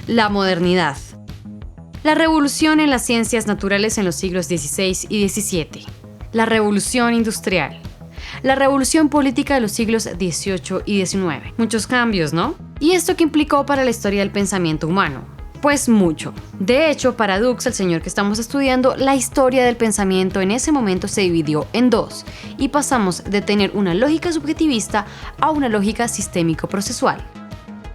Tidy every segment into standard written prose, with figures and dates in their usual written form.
La modernidad. La revolución en las ciencias naturales en los siglos XVI y XVII. La revolución industrial. La revolución política de los siglos XVIII y XIX. Muchos cambios, ¿no? ¿Y esto qué implicó para la historia del pensamiento humano? Pues mucho. De hecho, para Dux, el señor que estamos estudiando, la historia del pensamiento en ese momento se dividió en dos y pasamos de tener una lógica subjetivista a una lógica sistémico-procesual.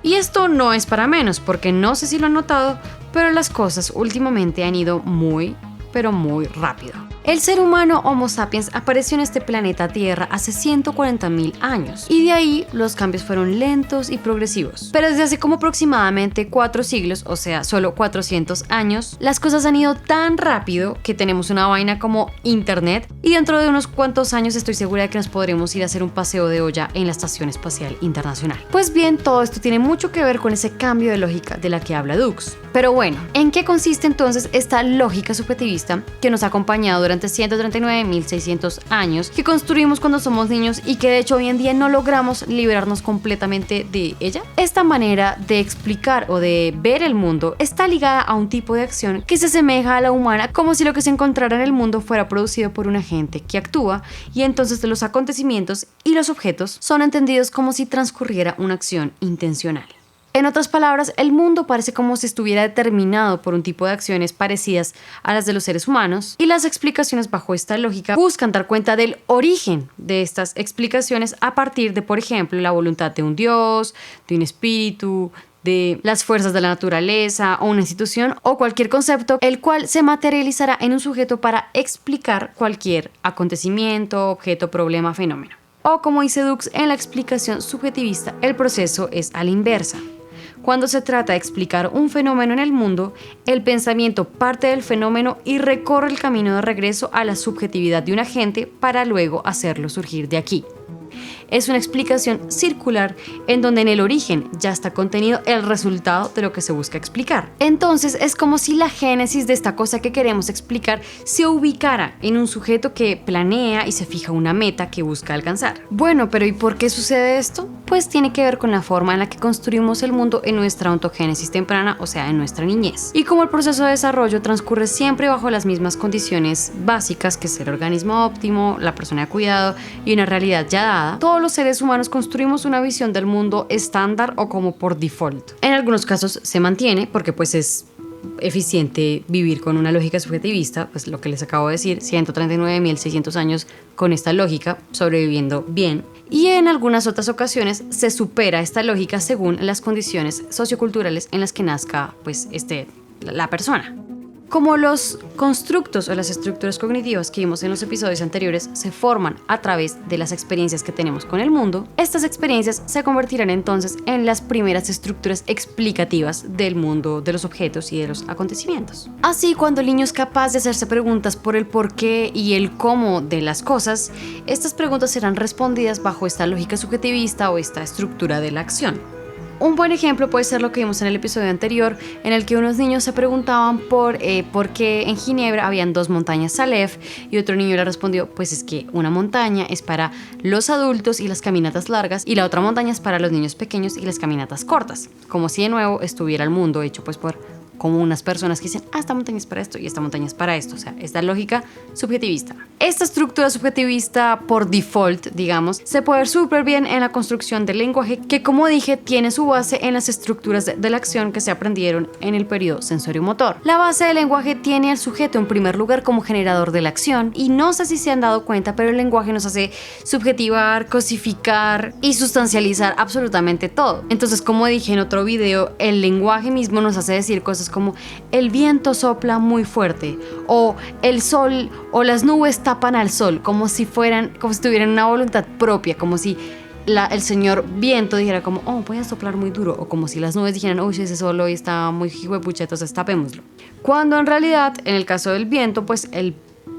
Y esto no es para menos, porque no sé si lo han notado, pero las cosas últimamente han ido muy, pero muy rápido. El ser humano Homo sapiens apareció en este planeta Tierra hace 140.000 años y de ahí los cambios fueron lentos y progresivos. Pero desde hace como aproximadamente 4 siglos, o sea, solo 400 años, las cosas han ido tan rápido que tenemos una vaina como internet y dentro de unos cuantos años estoy segura de que nos podremos ir a hacer un paseo de olla en la Estación Espacial Internacional. Pues bien, todo esto tiene mucho que ver con ese cambio de lógica de la que habla Dux. Pero bueno, ¿en qué consiste entonces esta lógica subjetivista que nos ha acompañado durante 139.600 años, que construimos cuando somos niños y que de hecho hoy en día no logramos liberarnos completamente de ella? Esta manera de explicar o de ver el mundo está ligada a un tipo de acción que se asemeja a la humana, como si lo que se encontrara en el mundo fuera producido por un agente que actúa, y entonces los acontecimientos y los objetos son entendidos como si transcurriera una acción intencional. En otras palabras, el mundo parece como si estuviera determinado por un tipo de acciones parecidas a las de los seres humanos, y las explicaciones bajo esta lógica buscan dar cuenta del origen de estas explicaciones a partir de, por ejemplo, la voluntad de un dios, de un espíritu, de las fuerzas de la naturaleza o una institución o cualquier concepto, el cual se materializará en un sujeto para explicar cualquier acontecimiento, objeto, problema, fenómeno. O como dice Dux en la explicación subjetivista, el proceso es a la inversa. Cuando se trata de explicar un fenómeno en el mundo, el pensamiento parte del fenómeno y recorre el camino de regreso a la subjetividad de un agente para luego hacerlo surgir de aquí. Es una explicación circular en donde en el origen ya está contenido el resultado de lo que se busca explicar. Entonces es como si la génesis de esta cosa que queremos explicar se ubicara en un sujeto que planea y se fija una meta que busca alcanzar. Bueno, pero ¿y por qué sucede esto? Pues tiene que ver con la forma en la que construimos el mundo en nuestra ontogénesis temprana, o sea, en nuestra niñez. Y como el proceso de desarrollo transcurre siempre bajo las mismas condiciones básicas, que es el organismo óptimo, la persona de cuidado y una realidad ya dada, todos los seres humanos construimos una visión del mundo estándar o como por default. En algunos casos se mantiene porque pues es eficiente vivir con una lógica subjetivista, pues lo que les acabo de decir, 139.600 años con esta lógica, sobreviviendo bien. Y en algunas otras ocasiones se supera esta lógica según las condiciones socioculturales en las que nazca pues la persona. Como los constructos o las estructuras cognitivas que vimos en los episodios anteriores se forman a través de las experiencias que tenemos con el mundo, estas experiencias se convertirán entonces en las primeras estructuras explicativas del mundo, de los objetos y de los acontecimientos. Así, cuando el niño es capaz de hacerse preguntas por el por qué y el cómo de las cosas, estas preguntas serán respondidas bajo esta lógica subjetivista o esta estructura de la acción. Un buen ejemplo puede ser lo que vimos en el episodio anterior, en el que unos niños se preguntaban por qué en Ginebra habían 2 montañas Salève, y otro niño le respondió, pues es que una montaña es para los adultos y las caminatas largas, y la otra montaña es para los niños pequeños y las caminatas cortas, como si de nuevo estuviera el mundo hecho pues por como unas personas que dicen, esta montaña es para esto y esta montaña es para esto. O sea, esta lógica subjetivista. Esta estructura subjetivista por default, digamos, se puede ver súper bien en la construcción del lenguaje, que como dije, tiene su base en las estructuras de la acción que se aprendieron en el periodo sensorio-motor. La base del lenguaje tiene al sujeto en primer lugar como generador de la acción, y no sé si se han dado cuenta, pero el lenguaje nos hace subjetivar, cosificar y sustancializar absolutamente todo. Entonces, como dije en otro video, el lenguaje mismo nos hace decir cosas como el viento sopla muy fuerte, o el sol o las nubes tapan al sol, como si tuvieran una voluntad propia, como si el señor viento dijera como, oh, voy a soplar muy duro, o como si las nubes dijeran, uy, ese sol hoy está muy hijuepucha, entonces tapémoslo. Cuando en realidad, en el caso del viento, pues el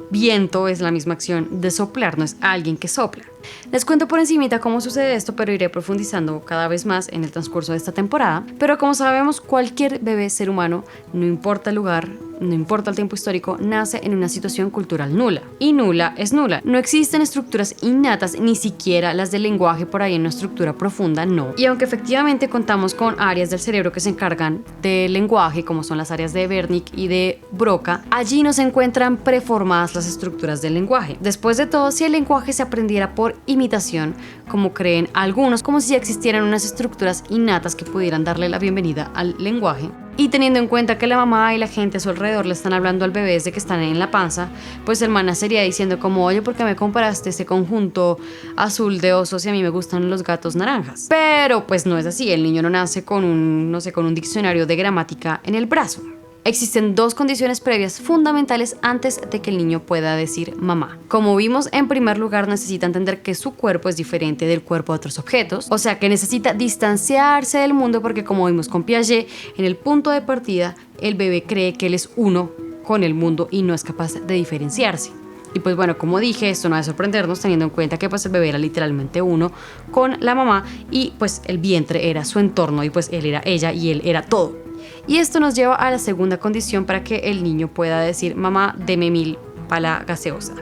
viento es la misma acción de soplar, no es alguien que sopla. Les cuento por encimita cómo sucede esto, pero iré profundizando cada vez más en el transcurso de esta temporada. Pero como sabemos, cualquier bebé ser humano, no importa el lugar, no importa el tiempo histórico, nace en una situación cultural nula. Y nula es nula. No existen estructuras innatas, ni siquiera las del lenguaje por ahí en una estructura profunda, no. Y aunque efectivamente contamos con áreas del cerebro que se encargan del lenguaje, como son las áreas de Wernicke y de Broca, allí no se encuentran preformadas las estructuras del lenguaje. Después de todo, si el lenguaje se aprendiera por imitación, como creen algunos, como si existieran unas estructuras innatas que pudieran darle la bienvenida al lenguaje, y teniendo en cuenta que la mamá y la gente a su alrededor le están hablando al bebé desde que están en la panza, pues el man nacería diciendo como, oye, ¿por qué me compraste ese conjunto azul de osos y a mí me gustan los gatos naranjas? Pero pues no es así, el niño no nace con un diccionario de gramática en el brazo. Existen dos condiciones previas fundamentales antes de que el niño pueda decir mamá. Como vimos, en primer lugar necesita entender que su cuerpo es diferente del cuerpo de otros objetos, o sea que necesita distanciarse del mundo porque, como vimos con Piaget, en el punto de partida el bebé cree que él es uno con el mundo y no es capaz de diferenciarse. Y pues bueno, como dije, esto no debe sorprendernos teniendo en cuenta que pues el bebé era literalmente uno con la mamá y pues el vientre era su entorno y pues él era ella y él era todo. Y esto nos lleva a la segunda condición para que el niño pueda decir mamá, deme 1000 para la gaseosa,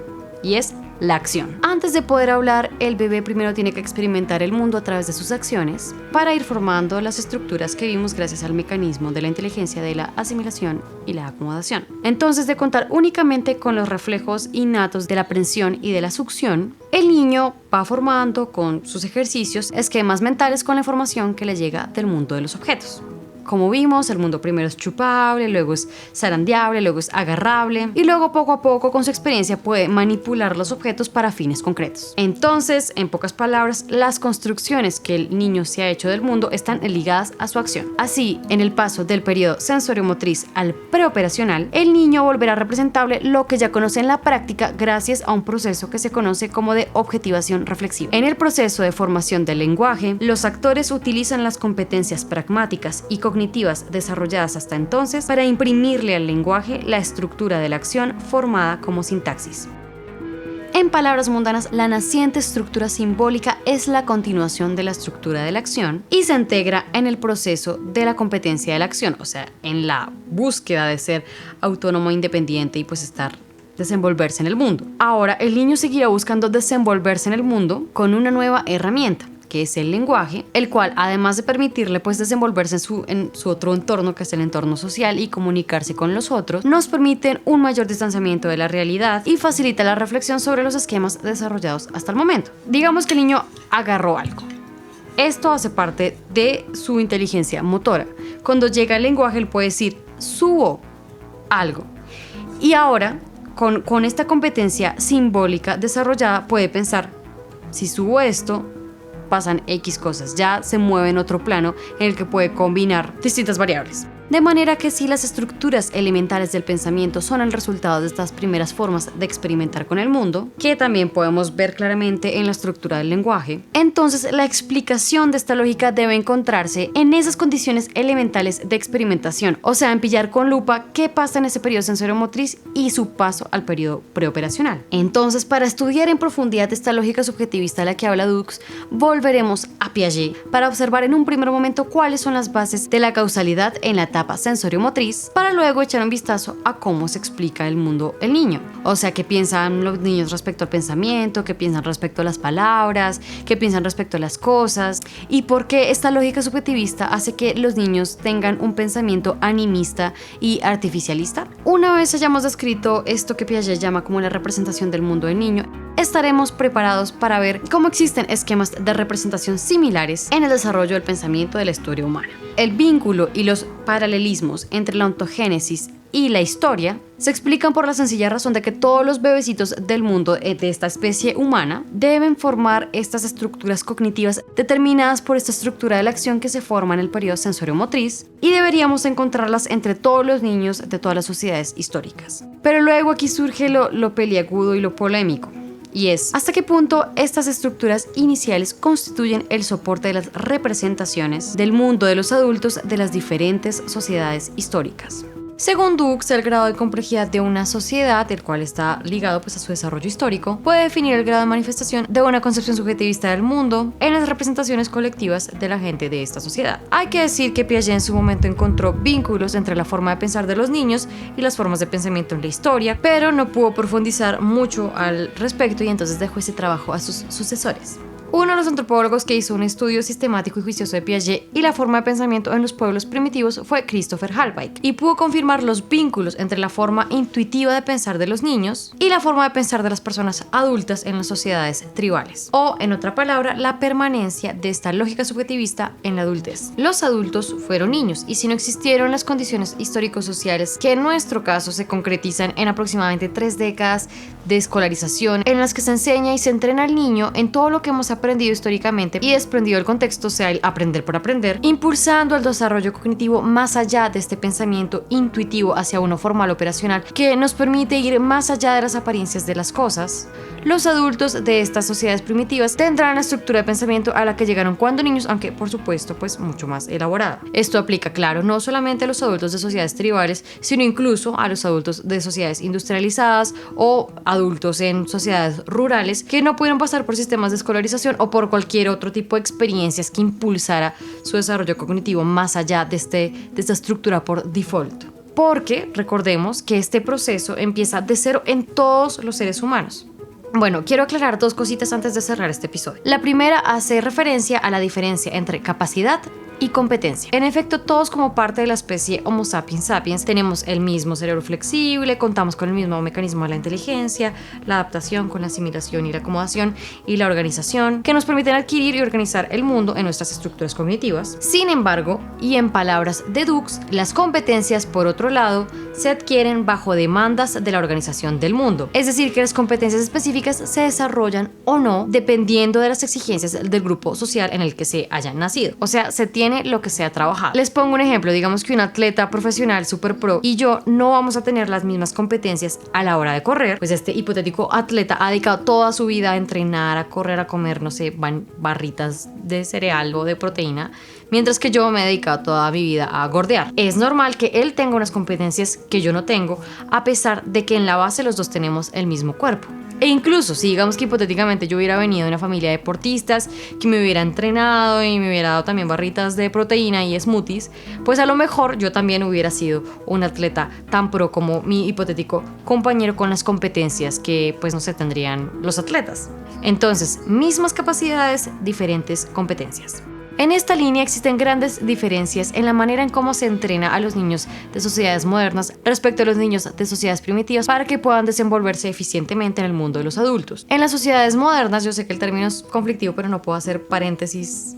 y es la acción. Antes de poder hablar, el bebé primero tiene que experimentar el mundo a través de sus acciones para ir formando las estructuras que vimos gracias al mecanismo de la inteligencia de la asimilación y la acomodación. Entonces, de contar únicamente con los reflejos innatos de la prensión y de la succión, el niño va formando con sus ejercicios esquemas mentales con la información que le llega del mundo de los objetos. Como vimos, el mundo primero es chupable, luego es zarandeable, luego es agarrable y luego poco a poco con su experiencia puede manipular los objetos para fines concretos. Entonces, en pocas palabras, las construcciones que el niño se ha hecho del mundo están ligadas a su acción. Así, en el paso del periodo sensoriomotriz al preoperacional, el niño volverá representable lo que ya conoce en la práctica gracias a un proceso que se conoce como de objetivación reflexiva. En el proceso de formación del lenguaje, los actores utilizan las competencias pragmáticas y cognitivas desarrolladas hasta entonces para imprimirle al lenguaje la estructura de la acción formada como sintaxis. En palabras mundanas, la naciente estructura simbólica es la continuación de la estructura de la acción y se integra en el proceso de la competencia de la acción, o sea, en la búsqueda de ser autónomo, independiente y pues desenvolverse en el mundo. Ahora, el niño seguirá buscando desenvolverse en el mundo con una nueva herramienta, que es el lenguaje, el cual además de permitirle pues desenvolverse en su otro entorno, que es el entorno social, y comunicarse con los otros, nos permiten un mayor distanciamiento de la realidad y facilita la reflexión sobre los esquemas desarrollados hasta el momento. Digamos que el niño agarró algo. Esto hace parte de su inteligencia motora. Cuando llega el lenguaje, él puede decir, subo algo. Y ahora, con esta competencia simbólica desarrollada, puede pensar, si subo esto, pasan X cosas, ya se mueve en otro plano en el que puede combinar distintas variables. De manera que si las estructuras elementales del pensamiento son el resultado de estas primeras formas de experimentar con el mundo, que también podemos ver claramente en la estructura del lenguaje, entonces la explicación de esta lógica debe encontrarse en esas condiciones elementales de experimentación, o sea, en pillar con lupa qué pasa en ese periodo sensoriomotriz y su paso al periodo preoperacional. Entonces, para estudiar en profundidad esta lógica subjetivista de la que habla Dux, volveremos a Piaget para observar en un primer momento cuáles son las bases de la causalidad en la etapa sensoriomotriz, para luego echar un vistazo a cómo se explica el mundo el niño. O sea, qué piensan los niños respecto al pensamiento, qué piensan respecto a las palabras, qué piensan respecto a las cosas, y por qué esta lógica subjetivista hace que los niños tengan un pensamiento animista y artificialista. Una vez hayamos descrito esto que Piaget llama como la representación del mundo del niño, estaremos preparados para ver cómo existen esquemas de representación similares en el desarrollo del pensamiento de la historia humana. El vínculo y los paralelismos entre la ontogénesis y la historia se explican por la sencilla razón de que todos los bebecitos del mundo de esta especie humana deben formar estas estructuras cognitivas determinadas por esta estructura de la acción que se forma en el periodo sensoriomotriz, y deberíamos encontrarlas entre todos los niños de todas las sociedades históricas. Pero luego aquí surge lo peliagudo y lo polémico. Y es, ¿hasta qué punto estas estructuras iniciales constituyen el soporte de las representaciones del mundo de los adultos de las diferentes sociedades históricas? Según Dukes, el grado de complejidad de una sociedad, el cual está ligado a su desarrollo histórico, puede definir el grado de manifestación de una concepción subjetivista del mundo en las representaciones colectivas de la gente de esta sociedad. Hay que decir que Piaget en su momento encontró vínculos entre la forma de pensar de los niños y las formas de pensamiento en la historia, pero no pudo profundizar mucho al respecto y entonces dejó ese trabajo a sus sucesores. Uno de los antropólogos que hizo un estudio sistemático y juicioso de Piaget y la forma de pensamiento en los pueblos primitivos fue Christopher Hallwijk, y pudo confirmar los vínculos entre la forma intuitiva de pensar de los niños y la forma de pensar de las personas adultas en las sociedades tribales, o en otra palabra, la permanencia de esta lógica subjetivista en la adultez. Los adultos fueron niños, y si no existieron las condiciones histórico-sociales que en nuestro caso se concretizan en aproximadamente 3 décadas de escolarización en las que se enseña y se entrena al niño en todo lo que hemos aprendido históricamente y desprendido del contexto, sea el aprender por aprender, impulsando el desarrollo cognitivo más allá de este pensamiento intuitivo hacia uno formal operacional que nos permite ir más allá de las apariencias de las cosas. Los adultos de estas sociedades primitivas tendrán la estructura de pensamiento a la que llegaron cuando niños, aunque por supuesto mucho más elaborada. Esto aplica, claro, no solamente a los adultos de sociedades tribales, sino incluso a los adultos de sociedades industrializadas o adultos en sociedades rurales que no pudieron pasar por sistemas de escolarización o por cualquier otro tipo de experiencias que impulsara su desarrollo cognitivo más allá de esta estructura por default. Porque recordemos que este proceso empieza de cero en todos los seres humanos. Bueno, quiero aclarar 2 cositas antes de cerrar este episodio. La primera hace referencia a la diferencia entre capacidad y competencia. En efecto, todos como parte de la especie Homo sapiens sapiens tenemos el mismo cerebro flexible, contamos con el mismo mecanismo de la inteligencia, la adaptación con la asimilación y la acomodación y la organización que nos permiten adquirir y organizar el mundo en nuestras estructuras cognitivas. Sin embargo, y en palabras de Dukes, las competencias, por otro lado, se adquieren bajo demandas de la organización del mundo. Es decir, que las competencias específicas se desarrollan o no dependiendo de las exigencias del grupo social en el que se hayan nacido. O sea, se tiene lo que se ha trabajado. Les pongo un ejemplo, digamos que un atleta profesional super pro y yo no vamos a tener las mismas competencias a la hora de correr, pues este hipotético atleta ha dedicado toda su vida a entrenar, a correr, a comer, no sé, barritas de cereal o de proteína, mientras que yo me he dedicado toda mi vida a gordear. Es normal que él tenga unas competencias que yo no tengo, a pesar de que en la base los dos tenemos el mismo cuerpo. E incluso si digamos que hipotéticamente yo hubiera venido de una familia de deportistas que me hubiera entrenado y me hubiera dado también barritas de proteína y smoothies, pues a lo mejor yo también hubiera sido un atleta tan pro como mi hipotético compañero con las competencias que pues no sé, tendrían los atletas. Entonces, mismas capacidades, diferentes competencias. En esta línea existen grandes diferencias en la manera en cómo se entrena a los niños de sociedades modernas respecto a los niños de sociedades primitivas para que puedan desenvolverse eficientemente en el mundo de los adultos. En las sociedades modernas, yo sé que el término es conflictivo, pero no puedo hacer paréntesis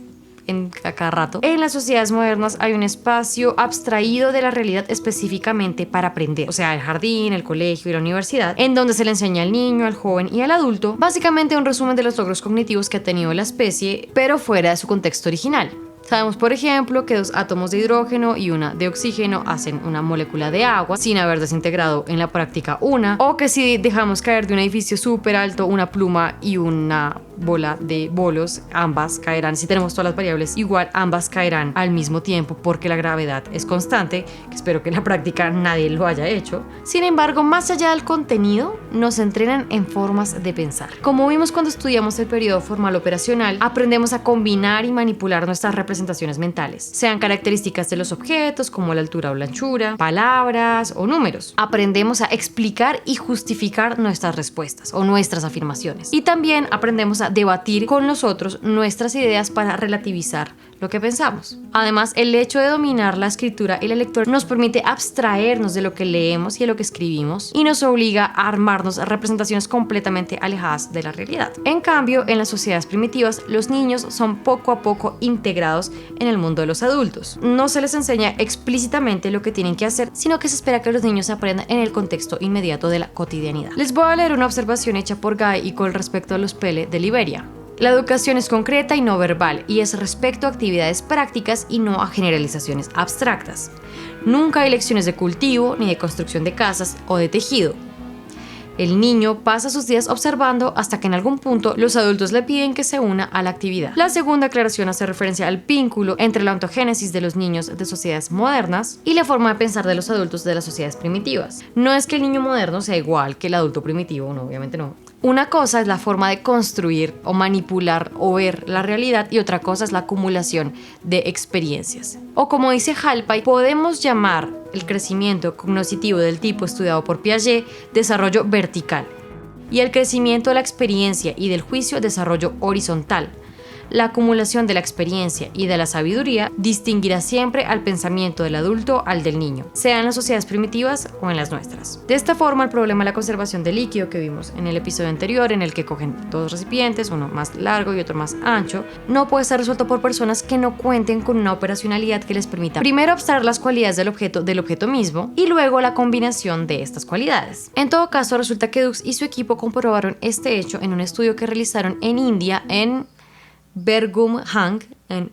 a cada rato. En las sociedades modernas hay un espacio abstraído de la realidad específicamente para aprender, o sea, el jardín, el colegio y la universidad, en donde se le enseña al niño, al joven y al adulto básicamente un resumen de los logros cognitivos que ha tenido la especie, pero fuera de su contexto original. Sabemos, por ejemplo, que 2 átomos de hidrógeno y una de oxígeno hacen una molécula de agua sin haber desintegrado en la práctica una, o que si dejamos caer de un edificio súper alto una pluma y una bola de bolos, ambas caerán. Si tenemos todas las variables igual, ambas caerán al mismo tiempo porque la gravedad es constante, que espero que en la práctica nadie lo haya hecho. Sin embargo, más allá del contenido, nos entrenan en formas de pensar. Como vimos cuando estudiamos el periodo formal operacional, aprendemos a combinar y manipular nuestras representaciones mentales, sean características de los objetos como la altura o la anchura, palabras o números. Aprendemos a explicar y justificar nuestras respuestas o nuestras afirmaciones. Y también aprendemos a debatir con los otros nuestras ideas para relativizar lo que pensamos. Además, el hecho de dominar la escritura y la lectura nos permite abstraernos de lo que leemos y de lo que escribimos y nos obliga a armarnos representaciones completamente alejadas de la realidad. En cambio, en las sociedades primitivas, los niños son poco a poco integrados en el mundo de los adultos. No se les enseña explícitamente lo que tienen que hacer, sino que se espera que los niños aprendan en el contexto inmediato de la cotidianidad. Les voy a leer una observación hecha por Guy y con respecto a los Pele de Liberia. La educación es concreta y no verbal, y es respecto a actividades prácticas y no a generalizaciones abstractas. Nunca hay lecciones de cultivo, ni de construcción de casas o de tejido. El niño pasa sus días observando hasta que en algún punto los adultos le piden que se una a la actividad. La segunda aclaración hace referencia al vínculo entre la ontogénesis de los niños de sociedades modernas y la forma de pensar de los adultos de las sociedades primitivas. No es que el niño moderno sea igual que el adulto primitivo, no, obviamente no. Una cosa es la forma de construir o manipular o ver la realidad y otra cosa es la acumulación de experiencias. O como dice Hallpay, podemos llamar el crecimiento cognoscitivo del tipo estudiado por Piaget desarrollo vertical y el crecimiento de la experiencia y del juicio desarrollo horizontal. La acumulación de la experiencia y de la sabiduría distinguirá siempre al pensamiento del adulto al del niño, sea en las sociedades primitivas o en las nuestras. De esta forma, el problema de la conservación de líquido que vimos en el episodio anterior, en el que cogen dos recipientes, uno más largo y otro más ancho, no puede ser resuelto por personas que no cuenten con una operacionalidad que les permita primero abstraer las cualidades del objeto mismo y luego la combinación de estas cualidades. En todo caso, resulta que Dux y su equipo comprobaron este hecho en un estudio que realizaron en India en Birmingham, en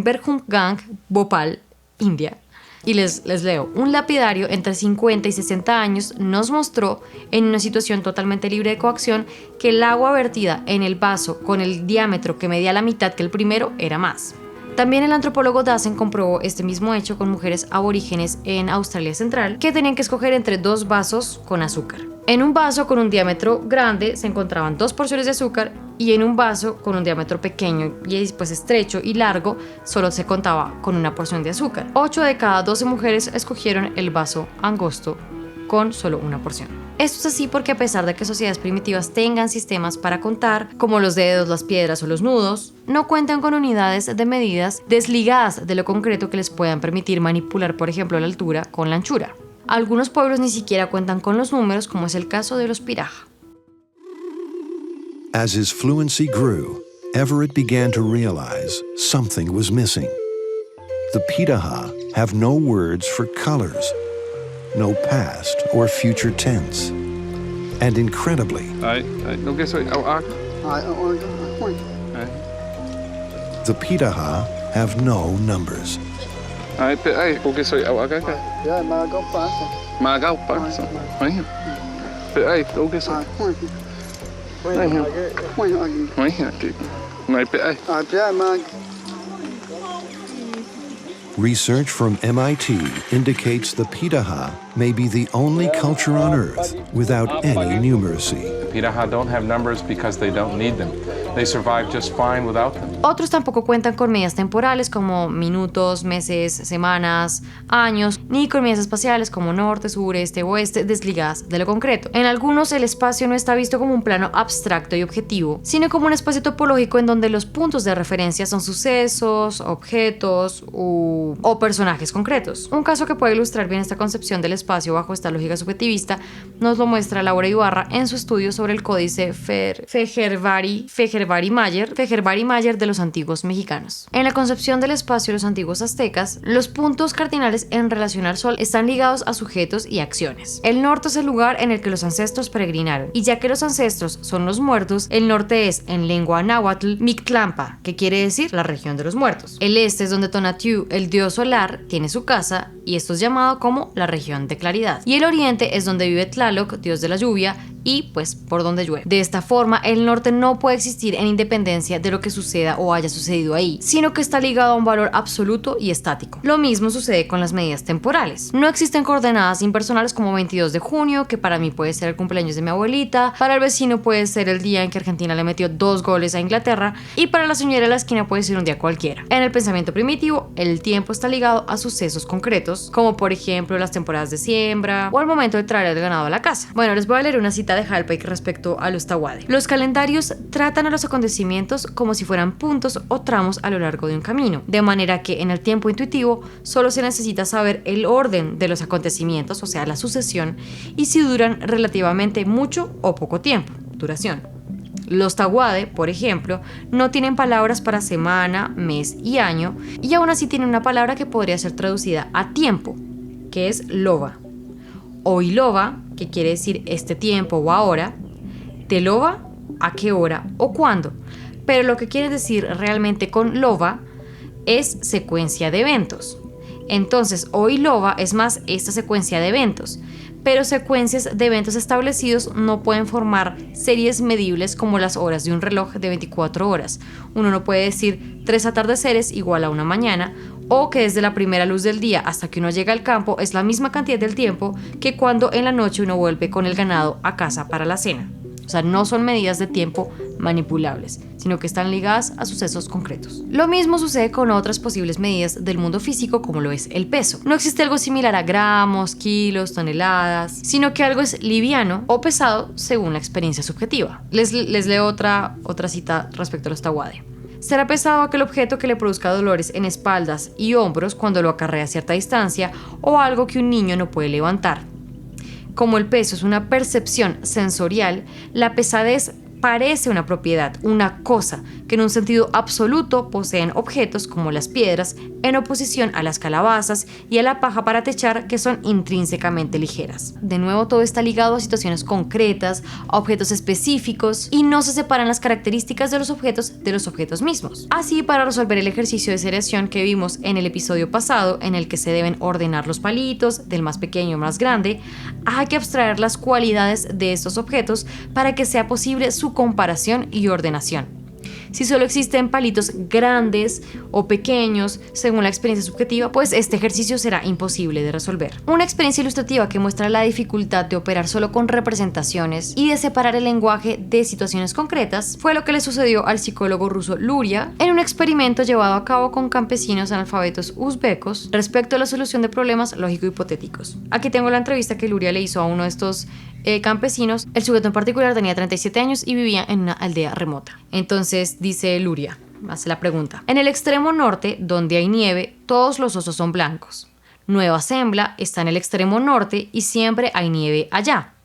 Birmingham, Bhopal, India. Y les leo. Un lapidario entre 50 y 60 años nos mostró en una situación totalmente libre de coacción que el agua vertida en el vaso con el diámetro que medía la mitad que el primero era más. También el antropólogo Dassen comprobó este mismo hecho con mujeres aborígenes en Australia Central que tenían que escoger entre dos vasos con azúcar. En un vaso con un diámetro grande se encontraban 2 porciones de azúcar y en un vaso con un diámetro pequeño y después estrecho y largo solo se contaba con una porción de azúcar. 8 de cada 12 mujeres escogieron el vaso angosto con solo una porción. Esto es así porque a pesar de que sociedades primitivas tengan sistemas para contar, como los dedos, las piedras o los nudos, no cuentan con unidades de medidas desligadas de lo concreto que les puedan permitir manipular, por ejemplo, la altura con la anchura. Algunos pueblos ni siquiera cuentan con los números, como es el caso de los Pirahã. As his fluency grew, Everett began to realize something was missing. The Pirahã have no words for colors, no past or future tense. And incredibly, the Pirahã have no numbers. Research from MIT indicates the Pirahã may be the only culture on Earth without any numeracy. The Pirahã don't have numbers because they don't need them. They survive just fine without them. Otros tampoco cuentan con medidas temporales como minutos, meses, semanas, años, ni con medidas espaciales como norte, sur, este, oeste, desligadas de lo concreto. En algunos el espacio no está visto como un plano abstracto y objetivo, sino como un espacio topológico en donde los puntos de referencia son sucesos, objetos o personajes concretos. Un caso que puede ilustrar bien esta concepción del espacio bajo esta lógica subjetivista nos lo muestra Laura Ibarra en su estudio sobre el códice Fehervary-Mayer de los antiguos mexicanos. En la concepción del espacio de los antiguos aztecas, los puntos cardinales en relación al sol están ligados a sujetos y acciones. El norte es el lugar en el que los ancestros peregrinaron, y ya que los ancestros son los muertos, el norte es, en lengua náhuatl, Mictlampa, que quiere decir la región de los muertos. El este es donde Tonatiuh, el dios solar, tiene su casa, y esto es llamado como la región de claridad. Y el oriente es donde vive Tlaloc, dios de la lluvia, y pues por donde llueve. De esta forma, el norte no puede existir en independencia de lo que suceda o haya sucedido ahí, sino que está ligado a un valor absoluto y estático. Lo mismo sucede con las medidas temporales. No existen coordenadas impersonales como 22 de junio, que para mí puede ser el cumpleaños de mi abuelita, para el vecino puede ser el día en que Argentina le metió 2 goles a Inglaterra, y para la señora de la esquina puede ser un día cualquiera. En el pensamiento primitivo, el tiempo está ligado a sucesos concretos, como por ejemplo las temporadas de siembra o el momento de traer el ganado a la casa. Bueno, les voy a leer una cita de Hallpay respecto a los Tawade. Los calendarios tratan a los acontecimientos como si fueran puntos o tramos a lo largo de un camino, de manera que en el tiempo intuitivo solo se necesita saber el orden de los acontecimientos, o sea, la sucesión, y si duran relativamente mucho o poco tiempo, duración. Los Tawade, por ejemplo, no tienen palabras para semana, mes y año, y aún así tienen una palabra que podría ser traducida a tiempo, que es loba, o iloba, que quiere decir este tiempo o ahora, teloba, a qué hora o cuándo, pero lo que quiere decir realmente con loba es secuencia de eventos. Entonces, Oilova es más esta secuencia de eventos, pero secuencias de eventos establecidos no pueden formar series medibles como las horas de un reloj de 24 horas. Uno no puede decir 3 atardeceres igual a una mañana, o que desde la primera luz del día hasta que uno llega al campo es la misma cantidad del tiempo que cuando en la noche uno vuelve con el ganado a casa para la cena. O sea, no son medidas de tiempo manipulables, sino que están ligadas a sucesos concretos. Lo mismo sucede con otras posibles medidas del mundo físico, como lo es el peso. No existe algo similar a gramos, kilos, toneladas, sino que algo es liviano o pesado según la experiencia subjetiva. Les leo otra cita respecto a los Tawade. Será pesado aquel objeto que le produzca dolores en espaldas y hombros cuando lo acarrea a cierta distancia, o algo que un niño no puede levantar. Como el peso es una percepción sensorial, la pesadez parece una propiedad, una cosa, que en un sentido absoluto poseen objetos como las piedras, en oposición a las calabazas y a la paja para techar, que son intrínsecamente ligeras. De nuevo, todo está ligado a situaciones concretas, a objetos específicos, y no se separan las características de los objetos mismos. Así, para resolver el ejercicio de seriación que vimos en el episodio pasado, en el que se deben ordenar los palitos del más pequeño al más grande, hay que abstraer las cualidades de estos objetos para que sea posible su comparación y ordenación. Si solo existen palitos grandes o pequeños según la experiencia subjetiva, pues este ejercicio será imposible de resolver. Una experiencia ilustrativa que muestra la dificultad de operar solo con representaciones y de separar el lenguaje de situaciones concretas fue lo que le sucedió al psicólogo ruso Luria en un experimento llevado a cabo con campesinos analfabetos uzbecos respecto a la solución de problemas lógico-hipotéticos. Aquí tengo la entrevista que Luria le hizo a uno de estos campesinos. El sujeto en particular tenía 37 años y vivía en una aldea remota. Entonces dice Luria, hace la pregunta: en el extremo norte, donde hay nieve, todos los osos son blancos. Nueva Zembla está en el extremo norte y siempre hay nieve allá.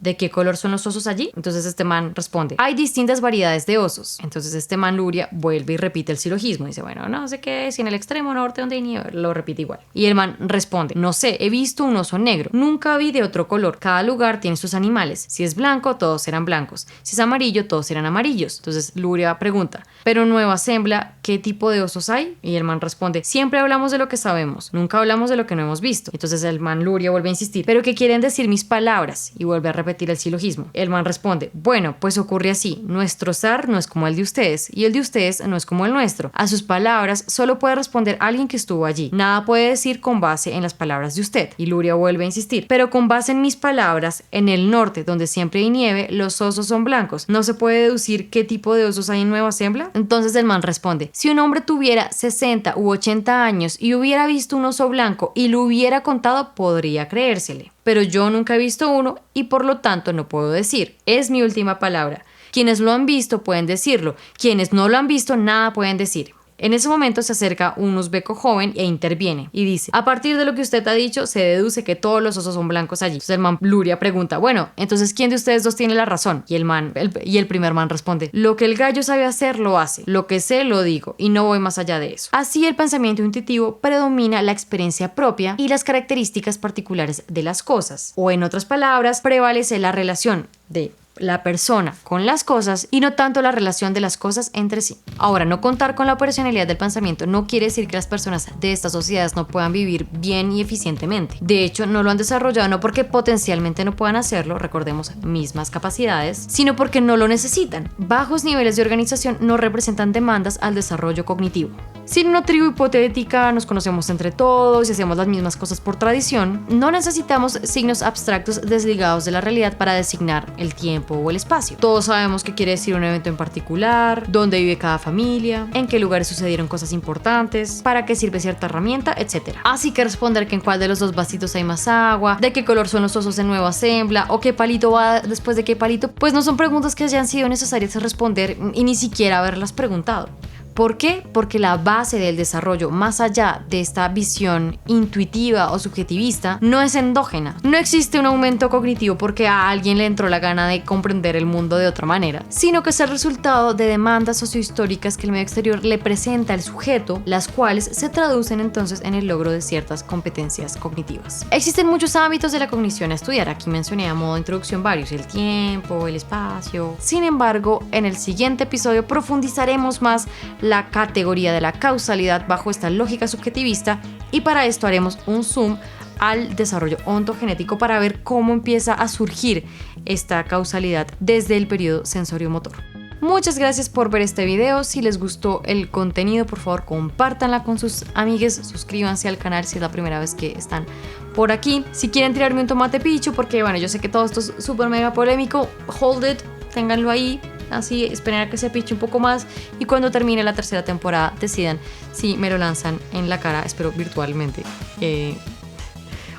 ¿De qué color son los osos allí? Entonces este man responde: hay distintas variedades de osos. Entonces este man Luria vuelve y repite el silogismo. Dice, bueno, no sé qué, si en el extremo norte donde hay nieve, lo repite igual. Y el man responde: no sé, he visto un oso negro. Nunca vi de otro color. Cada lugar tiene sus animales. Si es blanco, todos serán blancos. Si es amarillo, todos serán amarillos. Entonces Luria pregunta: pero en Nueva Zembla, ¿qué tipo de osos hay? Y el man responde: siempre hablamos de lo que sabemos. Nunca hablamos de lo que no hemos visto. Entonces el man Luria vuelve a insistir: ¿pero qué quieren decir mis palabras? Y vuelve a repetir el silogismo. El man responde: bueno, pues ocurre así, nuestro zar no es como el de ustedes y el de ustedes no es como el nuestro. A sus palabras solo puede responder alguien que estuvo allí. Nada puede decir con base en las palabras de usted. Y Luria vuelve a insistir: pero con base en mis palabras, en el norte donde siempre hay nieve, los osos son blancos. ¿No se puede deducir qué tipo de osos hay en Nueva Zembla? Entonces el man responde: si un hombre tuviera 60 u 80 años y hubiera visto un oso blanco y lo hubiera contado, podría creérsele. Pero yo nunca he visto uno y por lo tanto no puedo decir. Es mi última palabra. Quienes lo han visto pueden decirlo. Quienes no lo han visto nada pueden decir. En ese momento se acerca un uzbeco joven e interviene y dice: a partir de lo que usted ha dicho, se deduce que todos los osos son blancos allí. Entonces el man Luria pregunta: bueno, entonces ¿quién de ustedes dos tiene la razón? Y el primer man responde: lo que el gallo sabe hacer, lo hace. Lo que sé, lo digo, y no voy más allá de eso. Así, el pensamiento intuitivo predomina la experiencia propia y las características particulares de las cosas. O en otras palabras, prevalece la relación de la persona con las cosas y no tanto la relación de las cosas entre sí. Ahora, no contar con la operacionalidad del pensamiento no quiere decir que las personas de estas sociedades no puedan vivir bien y eficientemente. De hecho, no lo han desarrollado no porque potencialmente no puedan hacerlo, recordemos, mismas capacidades, sino porque no lo necesitan. Bajos niveles de organización no representan demandas al desarrollo cognitivo. Si en una tribu hipotética nos conocemos entre todos y hacemos las mismas cosas por tradición, no necesitamos signos abstractos desligados de la realidad para designar el tiempo o el espacio. Todos sabemos qué quiere decir un evento en particular, dónde vive cada familia, en qué lugares sucedieron cosas importantes, para qué sirve cierta herramienta, etc. Así que responder que en cuál de los dos vasitos hay más agua, de qué color son los osos en Nueva Zembla o qué palito va después de qué palito, pues no son preguntas que hayan sido necesarias responder y ni siquiera haberlas preguntado. ¿Por qué? Porque la base del desarrollo, más allá de esta visión intuitiva o subjetivista, no es endógena. No existe un aumento cognitivo porque a alguien le entró la gana de comprender el mundo de otra manera, sino que es el resultado de demandas sociohistóricas que el medio exterior le presenta al sujeto, las cuales se traducen entonces en el logro de ciertas competencias cognitivas. Existen muchos ámbitos de la cognición a estudiar. Aquí mencioné a modo de introducción varios: el tiempo, el espacio. Sin embargo, en el siguiente episodio profundizaremos más la categoría de la causalidad bajo esta lógica subjetivista, y para esto haremos un zoom al desarrollo ontogenético para ver cómo empieza a surgir esta causalidad desde el periodo sensorio-motor. Muchas gracias por ver este video. Si les gustó el contenido, por favor compártanla con sus amigues, suscríbanse al canal si es la primera vez que están por aquí. Si quieren tirarme un tomate picho, porque bueno, yo sé que todo esto es súper mega polémico, hold it, ténganlo ahí, así esperen a que se piche un poco más, y cuando termine la tercera temporada decidan si me lo lanzan en la cara, espero virtualmente,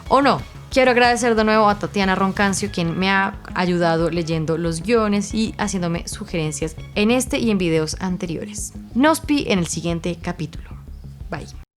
o no. Quiero agradecer de nuevo a Tatiana Roncancio, quien me ha ayudado leyendo los guiones y haciéndome sugerencias en este y en videos anteriores. Nos vi en el siguiente capítulo. Bye.